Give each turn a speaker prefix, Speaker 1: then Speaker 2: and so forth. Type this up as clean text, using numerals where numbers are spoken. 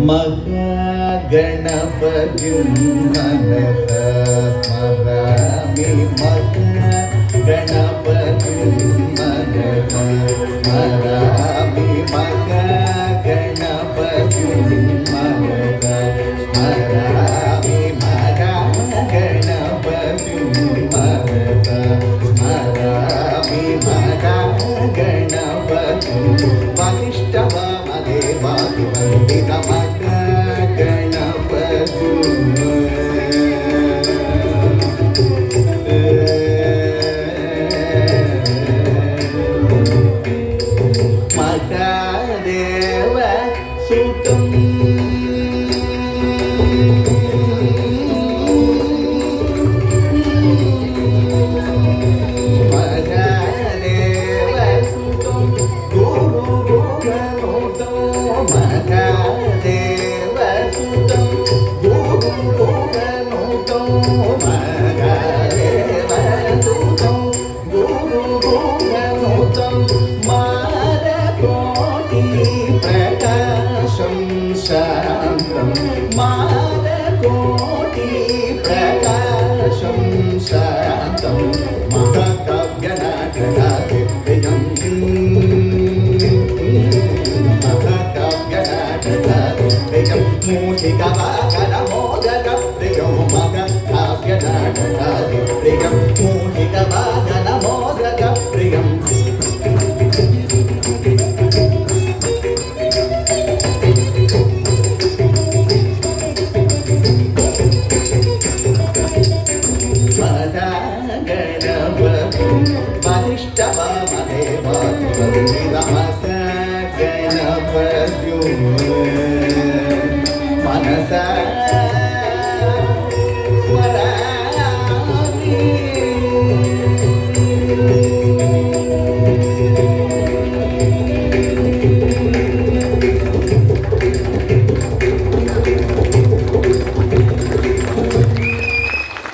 Speaker 1: महागणपतिं मनसा स्मरामि महागणपतिं मनसा स्मरामि महागणपतिं मनसा स्मरामि महागणपतिं मनसा स्मरामि महागणपतिं वसिष्ठवामदेवादिवन्दितम् महादेव सुतं महादेव सुतं गुरुगुरुतो महादेव सुतं गुरुगुरुतो महादेव सुतं गुरुगुरुतो प्रकाशं शान्तं मालकोटि प्रकाशं शान्तं महाकाव्यनाटकादिव्यं महाकाव्यनाटकादिव्यं मूषिकवाहनमोदकप्रियो महाकाव्यनाटकादिव्यं मूषिकवाहनमोदकप्रियं वसिष्ठवामदेवादिवन्दितमहागणपतिं मनसा